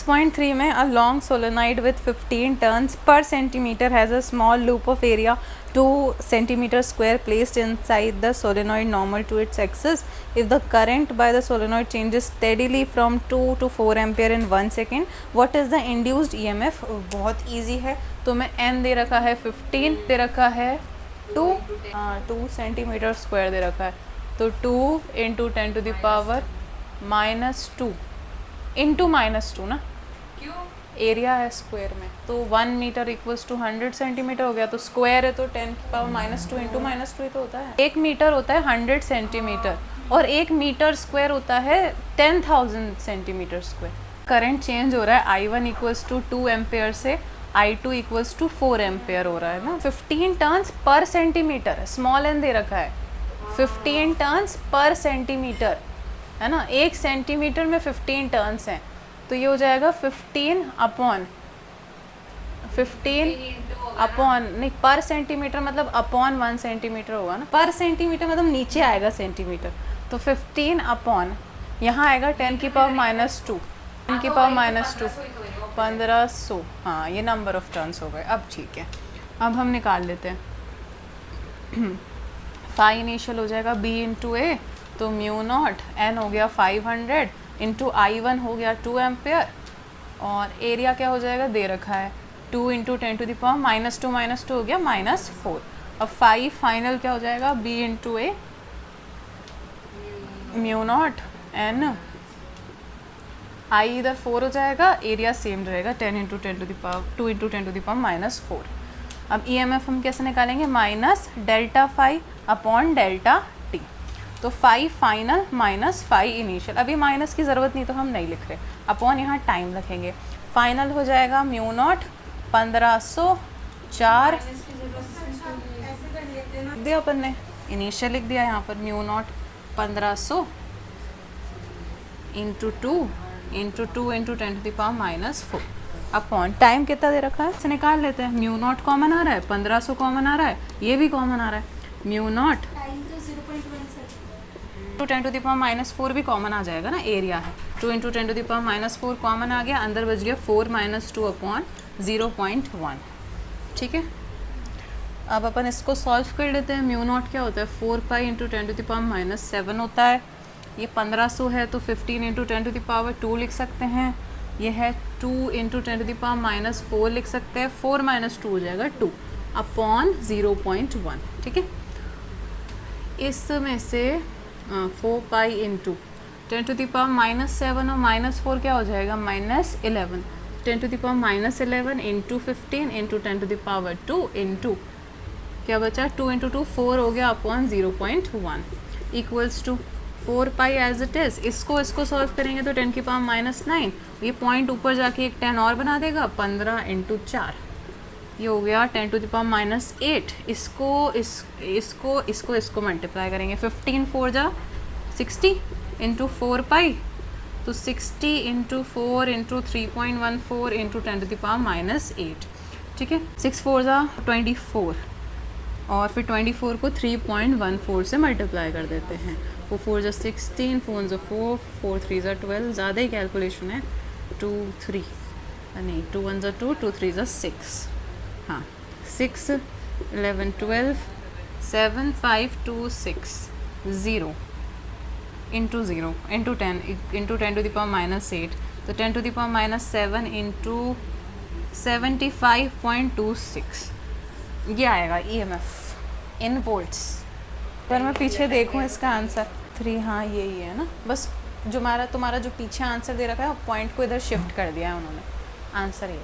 6.3 में a long solenoid with 15 turns per centimeter has a small loop of area 2 centimeter square placed inside the solenoid normal to its axis. If the current by the solenoid changes steadily from 2 to 4 ampere in 1 second, what is the induced EMF? बहुत easy है. तो मैं n दे रखा है 15, दे रखा है 2 centimetre square दे रखा है, तो 2 into 10 to the power -2 into -2 ना, क्यों एरिया है स्क्वायर में, तो 1 मीटर इक्वल्स टू 100 सेंटीमीटर हो गया, तो स्क्वायर है तो 10 की पावर -2 इंटू -2 ही तो होता है. 1 मीटर होता है 100 सेंटीमीटर और 1 मीटर स्क्वायर होता है 10,000 सेंटीमीटर स्क्वायर. करंट चेंज हो रहा है, I1 इक्वल्स टू 2 एम्पेयर से I2 इक्वल्स टू 4 एम्पेयर हो रहा है ना. 15 turns per centimetre, small n दे रखा है, 15 टर्न्स पर सेंटीमीटर है ना. 1 सेंटीमीटर में 15 टर्न्स हैं, तो ये हो जाएगा 15 अपॉन नहीं, पर सेंटीमीटर मतलब अपॉन 1 सेंटीमीटर होगा ना. पर सेंटीमीटर मतलब नीचे आएगा सेंटीमीटर, तो 15 अपॉन यहाँ आएगा 10 की पावर -2, 10 की पावर -2 1500. हाँ, ये नंबर ऑफ टर्न्स हो गए. अब ठीक है, अब हम निकाल लेते हैं. फाई इनिशियल हो जाएगा b इंटू ए, तो म्यू नॉट n हो गया 500 इंटू I1 हो गया 2 एम्पेयर, और एरिया क्या हो जाएगा दे रखा है 2 इंटू 10 टू द पावर -2 हो गया -4. अब 5 फाइनल क्या हो जाएगा b into A mu naught n, I इधर 4 हो जाएगा, एरिया सेम रहेगा 10 into 10 to the power 2 into 10 to the power -4. अब EMF हम कैसे निकालेंगे, minus delta phi upon delta t, तो 5 फाइनल -5 इनिशियल. अभी माइनस की ज़रूरत नहीं तो हम नहीं लिख रहे, अपॉन यहाँ टाइम रखेंगे. फाइनल हो जाएगा म्यू नॉट 1500 4 दिया अपन ने, इनिशियल लिख दिया यहाँ पर mu naught 1500 into 2 into 2 into 10 to the power -4 upon time कितना दे रखा है, इसे निकाल लेते हैं. म्यू नॉट कॉमन आ रहा है, 1500 कॉमन आ रहा है, ये भी कॉमन आ रहा है. Mu not 2 10 to the power -4 भी कॉमन आ जाएगा ना, एरिया है 2 into 10 to the power -4 common आ गया, अंदर बच गया 4 -2 अपॉन 0.1. ठीक है, अब अपन इसको सॉल्व कर लेते हैं. म्यू नॉट क्या होता है 4 pi into 10 to the power -7 होता है. ये 1500 है तो 15 इंटू 10 टू द पावर 2 लिख सकते हैं. ये है 2 इंटू 10 टू द पावर -4 लिख सकते हैं. 4 -2 हो जाएगा 2 अपॉन 0.1. ठीक है, इसमें से 4 pi into 10 to the power -7 और -4 क्या हो जाएगा -11. 10 to the power -11 into 15 into 10 to the power 2 into क्या बचा 2 इंटू 2 4 हो गया upon 0.1 equals to 4 pi as it is. इसको सॉल्व करेंगे तो 10 की पावर -9, ये पॉइंट ऊपर जाके एक 10 और बना देगा, 15 इंटू 4 ये हो गया 10 टू द पावर -8. इसको मल्टीप्लाई करेंगे, 15 4 जा 60 इंटू 4 पाई, तो 60 into 4 into 3.14 into 10 to the power -8. ठीक है, 6 4 जा 24 और फिर 24 को 3.14 से मल्टीप्लाई कर देते हैं. 4 4 जा 16, 4 जा 4, 4 3 जा 12, ज़्यादा ही कैलकुलेशन है. 2 3 नहीं, 2 1 जा 2, 2 3 जा 6, हाँ 6 11 12 7 5 2 6 0 into 0 into 10 into 10 to the power -8, तो 10 टू द पावर -7 इंटू 75.26 ये आएगा EMF इन वोल्ट्स. पर मैं पीछे देखूँ इसका आंसर 3, हाँ यही है ना. बस जो तुम्हारा जो पीछे आंसर दे रखा है पॉइंट को इधर शिफ्ट कर दिया है उन्होंने, आंसर ये